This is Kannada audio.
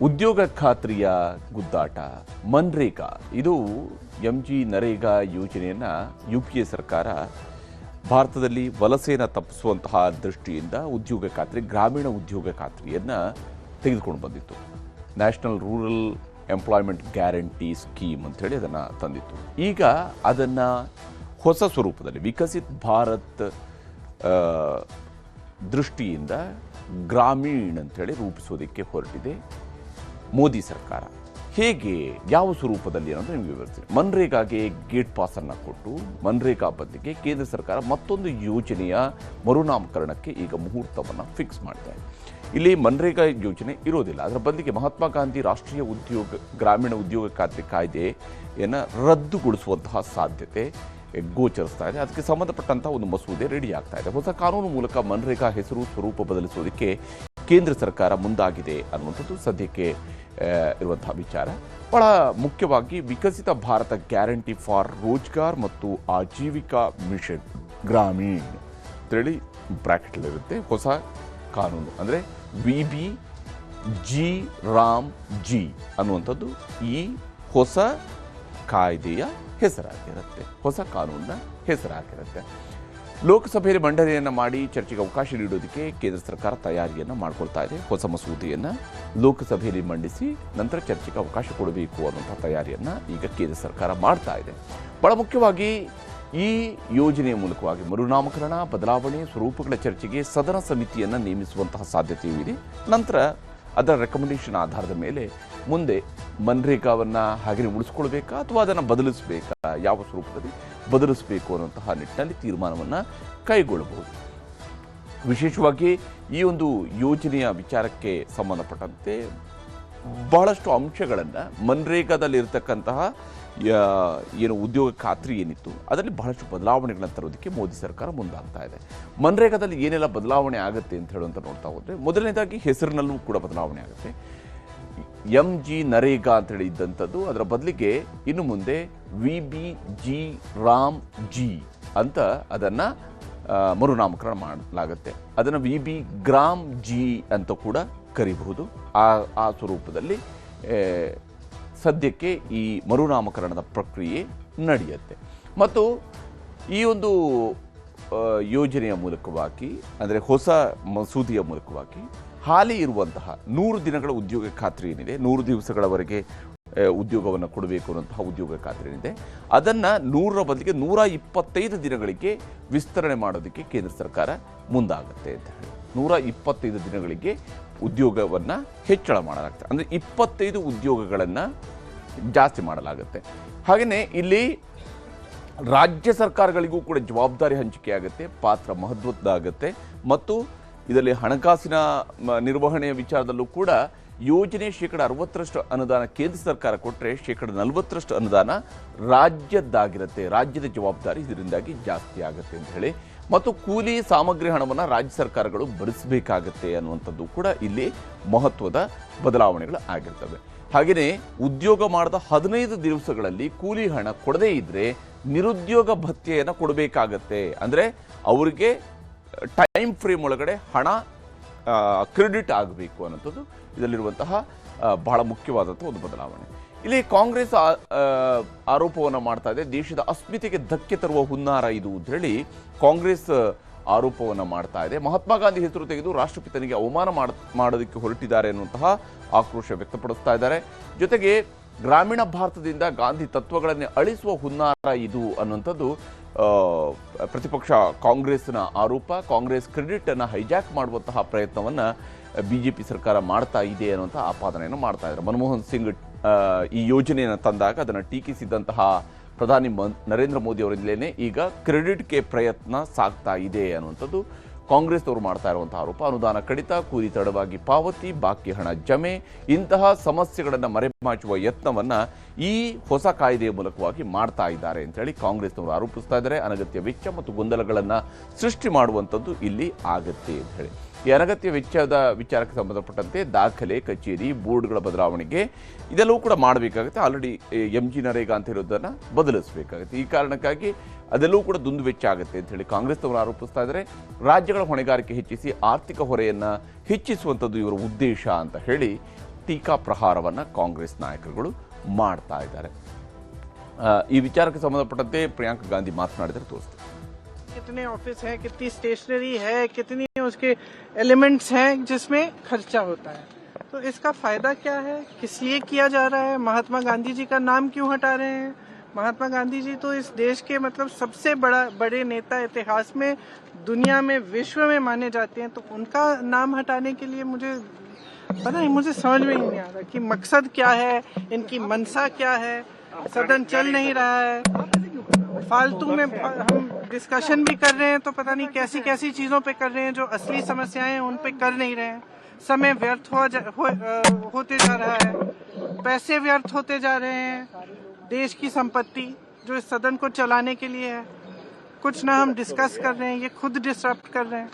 ಉದ್ಯೋಗ ಖಾತ್ರಿಯ ಗುದ್ದಾಟ ಮನ್ರೇಗಾ ಇದು ಎಂಜಿ ನರೇಗಾ ಯೋಜನೆಯನ್ನು ಯುಪಿಎ ಸರ್ಕಾರ ಭಾರತದಲ್ಲಿ ವಲಸೆಯನ್ನು ತಪ್ಪಿಸುವಂತಹ ದೃಷ್ಟಿಯಿಂದ ಉದ್ಯೋಗ ಖಾತ್ರಿ ಗ್ರಾಮೀಣ ಉದ್ಯೋಗ ಖಾತ್ರಿಯನ್ನು ತೆಗೆದುಕೊಂಡು ಬಂದಿತ್ತು. National rural employment guarantee scheme ಅಂಥೇಳಿ ಅದನ್ನು ತಂದಿತ್ತು. ಈಗ ಅದನ್ನು ಹೊಸ ಸ್ವರೂಪದಲ್ಲಿ ವಿಕಸಿತ್ ಭಾರತ್ ದೃಷ್ಟಿಯಿಂದ ಗ್ರಾಮೀಣ್ ಅಂಥೇಳಿ ರೂಪಿಸೋದಕ್ಕೆ ಹೊರಟಿದೆ ಮೋದಿ ಸರ್ಕಾರ. ಹೇಗೆ, ಯಾವ ಸ್ವರೂಪದಲ್ಲಿ ಅನ್ನೋದು ನಿಮಗೆ ವಿವರಿಸ್ತೀನಿ. ಮನ್ರೇಗಾಗೆ ಗೇಟ್ ಪಾಸನ್ನು ಕೊಟ್ಟು ಮನ್ರೇಗಾ ಬದಲಿಗೆ ಕೇಂದ್ರ ಸರ್ಕಾರ ಮತ್ತೊಂದು ಯೋಜನೆಯ ಮರುನಾಮಕರಣಕ್ಕೆ ಈಗ ಮುಹೂರ್ತವನ್ನು ಫಿಕ್ಸ್ ಮಾಡಿದೆ. ಇಲ್ಲಿ ಮನ್ರೇಗಾ ಯೋಜನೆ ಇರೋದಿಲ್ಲ, ಅದರ ಬದಲಿಗೆ ಮಹಾತ್ಮ ಗಾಂಧಿ ರಾಷ್ಟ್ರೀಯ ಗ್ರಾಮೀಣ ಉದ್ಯೋಗ ಖಾತ್ರಿ ಕಾಯ್ದೆಯನ್ನು ರದ್ದುಗೊಳಿಸುವಂತಹ ಸಾಧ್ಯತೆ ಗೋಚರಿಸ್ತಾ ಇದೆ. ಅದಕ್ಕೆ ಸಂಬಂಧಪಟ್ಟಂತಹ ಒಂದು ಮಸೂದೆ ರೆಡಿ ಆಗ್ತಾ ಇದೆ. ಹೊಸ ಕಾನೂನು ಮೂಲಕ ಮನ್ರೇಗಾ ಹೆಸರು ಸ್ವರೂಪ ಬದಲಿಸೋದಕ್ಕೆ ಕೇಂದ್ರ ಸರ್ಕಾರ ಮುಂದಾಗಿದೆ ಅನ್ನುವಂಥದ್ದು ಸದ್ಯಕ್ಕೆ ಇರುವಂತಹ ವಿಚಾರ. ಬಹಳ ಮುಖ್ಯವಾಗಿ ವಿಕಸಿತ ಭಾರತ ಗ್ಯಾರಂಟಿ ಫಾರ್ ರೋಜ್ಗಾರ್ ಮತ್ತು ಆಜೀವಿಕಾ ಮಿಷನ್ ಗ್ರಾಮೀಣ್ ಅಂತೇಳಿ ಬ್ರ್ಯಾಕೆಟ್ಲಿರುತ್ತೆ ಹೊಸ ಕಾನೂನು. ಅಂದರೆ VBG-RAM-G ಅನ್ನುವಂಥದ್ದು ಈ ಹೊಸ ಕಾಯ್ದೆಯ ಹೆಸರಾಗಿರುತ್ತೆ, ಹೊಸ ಕಾನೂನಿನ ಹೆಸರಾಗಿರುತ್ತೆ. ಲೋಕಸಭೆಯಲ್ಲಿ ಮಂಡನೆಯನ್ನು ಮಾಡಿ ಚರ್ಚೆಗೆ ಅವಕಾಶ ನೀಡೋದಕ್ಕೆ ಕೇಂದ್ರ ಸರ್ಕಾರ ತಯಾರಿಯನ್ನು ಮಾಡಿಕೊಳ್ತಾ ಇದೆ. ಹೊಸ ಮಸೂದೆಯನ್ನು ಲೋಕಸಭೆಯಲ್ಲಿ ಮಂಡಿಸಿ ನಂತರ ಚರ್ಚೆಗೆ ಅವಕಾಶ ಕೊಡಬೇಕು ಅನ್ನುವಂಥ ತಯಾರಿಯನ್ನು ಈಗ ಕೇಂದ್ರ ಸರ್ಕಾರ ಮಾಡ್ತಾ ಇದೆ. ಬಹಳ ಮುಖ್ಯವಾಗಿ ಈ ಯೋಜನೆಯ ಮೂಲಕವಾಗಿ ಮರುನಾಮಕರಣ ಬದಲಾವಣೆ ಸ್ವರೂಪಗಳ ಚರ್ಚೆಗೆ ಸದನ ಸಮಿತಿಯನ್ನು ನೇಮಿಸುವಂತಹ ಸಾಧ್ಯತೆಯೂ ಇದೆ. ನಂತರ ಅದರ ರೆಕಮೆಂಡೇಶನ್ ಆಧಾರದ ಮೇಲೆ ಮುಂದೆ ಮನ್ರೇಗಾವನ್ನು ಹಾಗೆ ಉಳಿಸ್ಕೊಳ್ಬೇಕಾ ಅಥವಾ ಅದನ್ನು ಬದಲಿಸಬೇಕಾ, ಯಾವ ಸ್ವರೂಪದಲ್ಲಿ ಬದಲಿಸಬೇಕು ಅನ್ನುವಂತಹ ನಿಟ್ಟಿನಲ್ಲಿ ತೀರ್ಮಾನವನ್ನು ಕೈಗೊಳ್ಳಬಹುದು. ವಿಶೇಷವಾಗಿ ಈ ಒಂದು ಯೋಜನೆಯ ವಿಚಾರಕ್ಕೆ ಸಂಬಂಧಪಟ್ಟಂತೆ ಬಹಳಷ್ಟು ಅಂಶಗಳನ್ನು ಮನ್ರೇಗಾದಲ್ಲಿರ್ತಕ್ಕಂತಹ ಏನು ಉದ್ಯೋಗ ಖಾತ್ರಿ ಏನಿತ್ತು ಅದರಲ್ಲಿ ಬಹಳಷ್ಟು ಬದಲಾವಣೆಗಳನ್ನು ತರೋದಕ್ಕೆ ಮೋದಿ ಸರ್ಕಾರ ಮುಂದಾಗ್ತಾ ಇದೆ. ಮನ್ರೇಗಾದಲ್ಲಿ ಏನೆಲ್ಲ ಬದಲಾವಣೆ ಆಗುತ್ತೆ ಅಂತ ಹೇಳುವಂತ ನೋಡ್ತಾ ಹೋದರೆ ಮೊದಲನೇದಾಗಿ ಹೆಸರಿನಲ್ಲೂ ಕೂಡ ಬದಲಾವಣೆ ಆಗುತ್ತೆ. MG ನರೇಗಾ ಅಂತೇಳಿ ಇದ್ದಂಥದ್ದು ಅದರ ಬದಲಿಗೆ ಇನ್ನು ಮುಂದೆ VBG-RAM-G ಅಂತ ಅದನ್ನು ಮರುನಾಮಕರಣ ಮಾಡಲಾಗುತ್ತೆ. ಅದನ್ನು VB-GRAM-G ಅಂತ ಕೂಡ ಕರೀಬಹುದು. ಆ ಸ್ವರೂಪದಲ್ಲಿ ಸದ್ಯಕ್ಕೆ ಈ ಮರುನಾಮಕರಣದ ಪ್ರಕ್ರಿಯೆ ನಡೆಯುತ್ತೆ. ಮತ್ತು ಈ ಒಂದು ಯೋಜನೆಯ ಮೂಲಕವಾಗಿ ಅಂದರೆ ಹೊಸ ಮಸೂದೆಯ ಮೂಲಕವಾಗಿ ಹಾಲಿ ಇರುವಂತಹ 100 ದಿನಗಳ ಉದ್ಯೋಗ ಖಾತ್ರಿ ಏನಿದೆ, 100 ದಿವಸಗಳವರೆಗೆ ಉದ್ಯೋಗವನ್ನು ಕೊಡಬೇಕು ಅನ್ನುವಂತಹ ಉದ್ಯೋಗ ಖಾತ್ರಿ ಏನಿದೆ ಅದನ್ನು 100ರ ಬದಲಿಗೆ 125 ದಿನಗಳಿಗೆ ವಿಸ್ತರಣೆ ಮಾಡೋದಕ್ಕೆ ಕೇಂದ್ರ ಸರ್ಕಾರ ಮುಂದಾಗುತ್ತೆ ಅಂತ ಹೇಳಿ 125 ದಿನಗಳಿಗೆ ಉದ್ಯೋಗವನ್ನು ಹೆಚ್ಚಳ ಮಾಡಲಾಗುತ್ತೆ. ಅಂದರೆ 25 ಉದ್ಯೋಗಗಳನ್ನು ಜಾಸ್ತಿ ಮಾಡಲಾಗುತ್ತೆ. ಹಾಗೆಯೇ ಇಲ್ಲಿ ರಾಜ್ಯ ಸರ್ಕಾರಗಳಿಗೂ ಕೂಡ ಜವಾಬ್ದಾರಿ ಹಂಚಿಕೆ ಆಗುತ್ತೆ, ಪಾತ್ರ ಮಹತ್ವದ್ದಾಗುತ್ತೆ. ಮತ್ತು ಇದರಲ್ಲಿ ಹಣಕಾಸಿನ ನಿರ್ವಹಣೆಯ ವಿಚಾರದಲ್ಲೂ ಕೂಡ ಯೋಜನೆ 60% ಅನುದಾನ ಕೇಂದ್ರ ಸರ್ಕಾರ ಕೊಟ್ಟರೆ 40% ಅನುದಾನ ರಾಜ್ಯದ್ದಾಗಿರುತ್ತೆ. ರಾಜ್ಯದ ಜವಾಬ್ದಾರಿ ಇದರಿಂದಾಗಿ ಜಾಸ್ತಿ ಆಗುತ್ತೆ ಅಂತ ಹೇಳಿ. ಮತ್ತು ಕೂಲಿ ಸಾಮಗ್ರಿ ಹಣವನ್ನು ರಾಜ್ಯ ಸರ್ಕಾರಗಳು ಭರಿಸಬೇಕಾಗತ್ತೆ ಅನ್ನುವಂಥದ್ದು ಕೂಡ ಇಲ್ಲಿ ಮಹತ್ವದ ಬದಲಾವಣೆಗಳು ಆಗಿರ್ತವೆ. ಹಾಗೆಯೇ ಉದ್ಯೋಗ ಮಾಡಿದ 15 ದಿವಸಗಳಲ್ಲಿ ಕೂಲಿ ಹಣ ಕೊಡದೇ ಇದ್ದರೆ ನಿರುದ್ಯೋಗ ಭತ್ಯೆಯನ್ನು ಕೊಡಬೇಕಾಗತ್ತೆ. ಅಂದರೆ ಅವರಿಗೆ ಟೈಮ್ ಫ್ರೇಮ್ ಒಳಗಡೆ ಹಣ ಕ್ರೆಡಿಟ್ ಆಗಬೇಕು ಅನ್ನೋಂಥದ್ದು ಇದರಲ್ಲಿರುವಂತಹ ಬಹಳ ಮುಖ್ಯವಾದಂಥ ಒಂದು ಬದಲಾವಣೆ. ಇಲ್ಲಿ ಕಾಂಗ್ರೆಸ್ ಆರೋಪವನ್ನು ಮಾಡ್ತಾ ಇದೆ, ದೇಶದ ಅಸ್ಮಿತೆಗೆ ಧಕ್ಕೆ ತರುವ ಹುನ್ನಾರ ಇದು ಅಂತ ಹೇಳಿ ಕಾಂಗ್ರೆಸ್ ಆರೋಪವನ್ನು ಮಾಡ್ತಾ ಇದೆ. ಮಹಾತ್ಮ ಗಾಂಧಿ ಹೆಸರು ತೆಗೆದು ರಾಷ್ಟ್ರಪಿತನಿಗೆ ಅವಮಾನ ಮಾಡೋದಕ್ಕೆ ಹೊರಟಿದ್ದಾರೆ ಅನ್ನುವಂತಹ ಆಕ್ರೋಶ ವ್ಯಕ್ತಪಡಿಸ್ತಾ ಇದ್ದಾರೆ. ಜೊತೆಗೆ ಗ್ರಾಮೀಣ ಭಾರತದಿಂದ ಗಾಂಧಿ ತತ್ವಗಳನ್ನೇ ಅಳಿಸುವ ಹುನ್ನಾರ ಇದು ಅನ್ನುವಂಥದ್ದು ಪ್ರತಿಪಕ್ಷ ಕಾಂಗ್ರೆಸ್ನ ಆರೋಪ. ಕಾಂಗ್ರೆಸ್ ಕ್ರೆಡಿಟನ್ನು ಹೈಜಾಕ್ ಮಾಡುವಂತಹ ಪ್ರಯತ್ನವನ್ನು BJP ಸರ್ಕಾರ ಮಾಡ್ತಾ ಇದೆ ಅನ್ನುವಂಥ ಆಪಾದನೆಯನ್ನು ಮಾಡ್ತಾ ಇದ್ದಾರೆ. ಮನಮೋಹನ್ ಸಿಂಗ್ ಈ ಯೋಜನೆಯನ್ನು ತಂದಾಗ ಅದನ್ನು ಟೀಕಿಸಿದಂತಹ ಪ್ರಧಾನಿ ನರೇಂದ್ರ ಮೋದಿ ಅವರಿಂದಲೇ ಈಗ ಕ್ರೆಡಿಟ್ಗೆ ಪ್ರಯತ್ನ ಸಾಗ್ತಾ ಇದೆ ಅನ್ನುವಂಥದ್ದು ಕಾಂಗ್ರೆಸ್ನವರು ಮಾಡ್ತಾ ಇರುವಂತಹ ಆರೋಪ. ಅನುದಾನ ಕಡಿತ, ಕೂಲಿ ತಡವಾಗಿ ಪಾವತಿ, ಬಾಕಿ ಹಣ ಜಮೆ ಇಂತಹ ಸಮಸ್ಯೆಗಳನ್ನು ಮರೆಮಾಚುವ ಯತ್ನವನ್ನು ಈ ಹೊಸ ಕಾಯ್ದೆಯ ಮೂಲಕವಾಗಿ ಮಾಡ್ತಾ ಇದ್ದಾರೆ ಅಂತೇಳಿ ಕಾಂಗ್ರೆಸ್ನವರು ಆರೋಪಿಸ್ತಾ ಇದ್ದಾರೆ. ಅನಗತ್ಯ ವೆಚ್ಚ ಮತ್ತು ಗೊಂದಲಗಳನ್ನು ಸೃಷ್ಟಿ ಮಾಡುವಂಥದ್ದು ಇಲ್ಲಿ ಆಗುತ್ತೆ ಅಂತ ಹೇಳಿ. ಈ ಅನಗತ್ಯ ವೆಚ್ಚದ ವಿಚಾರಕ್ಕೆ ಸಂಬಂಧಪಟ್ಟಂತೆ ದಾಖಲೆ, ಕಚೇರಿ, ಬೋರ್ಡ್ಗಳ ಬದಲಾವಣೆಗೆ ಇದೆಲ್ಲವೂ ಕೂಡ ಮಾಡಬೇಕಾಗುತ್ತೆ. ಆಲ್ರೆಡಿ MG ನರೇಗಾ ಅಂತ ಇರೋದನ್ನು ಬದಲಿಸಬೇಕಾಗುತ್ತೆ. ಈ ಕಾರಣಕ್ಕಾಗಿ ಅದೆಲ್ಲವೂ ಕೂಡ ದುಂದು ವೆಚ್ಚ ಆಗುತ್ತೆ ಅಂತ ಹೇಳಿ ಕಾಂಗ್ರೆಸ್ನವರು ಆರೋಪಿಸ್ತಾ ಇದ್ದಾರೆ. ರಾಜ್ಯಗಳ ಹೊಣೆಗಾರಿಕೆ ಹೆಚ್ಚಿಸಿ ಆರ್ಥಿಕ ಹೊರೆಯನ್ನು ಹೆಚ್ಚಿಸುವಂಥದ್ದು ಇವರ ಉದ್ದೇಶ ಅಂತ ಹೇಳಿ ಟೀಕಾ ಪ್ರಹಾರವನ್ನ ಕಾಂಗ್ರೆಸ್ ನಾಯಕರುಗಳು ಮಾಡ್ತಾ ಇದ್ದಾರೆ. ಈ ವಿಚಾರಕ್ಕೆ ಸಂಬಂಧಪಟ್ಟಂತೆ ಪ್ರಿಯಾಂಕಾ ಗಾಂಧಿ ಮಾತನಾಡಿದರೆ ತೋರಿಸ್ತಾರೆ. कितने ऑफिस हैं, कितनी स्टेशनरी है, कितनी उसके एलिमेंट्स हैं जिसमें खर्चा होता है, तो इसका फायदा क्या है, किस लिए किया जा रहा है, महात्मा गांधी जी का नाम क्यों हटा रहे हैं? महात्मा गांधी जी तो इस देश के मतलब सबसे बड़े नेता इतिहास में, दुनिया में, विश्व में माने जाते हैं, तो उनका नाम हटाने के लिए मुझे पता नहीं, मुझे समझ में ही नहीं आ रहा कि मकसद क्या है, इनकी मंशा क्या है. सदन चल नहीं रहा है, फालतू में हम डिस्कशन भी कर रहे हैं तो पता नहीं कैसी कैसी चीजों पे कर रहे हैं, जो असली समस्याएं हैं उन पे कर नहीं रहे हैं. समय व्यर्थ होते जा रहा है, पैसे व्यर्थ होते जा रहे हैं, देश की संपत्ति जो इस सदन को चलाने के लिए है, कुछ ना हम डिस्कस कर रहे हैं, ये खुद डिस्टर्ब कर रहे हैं.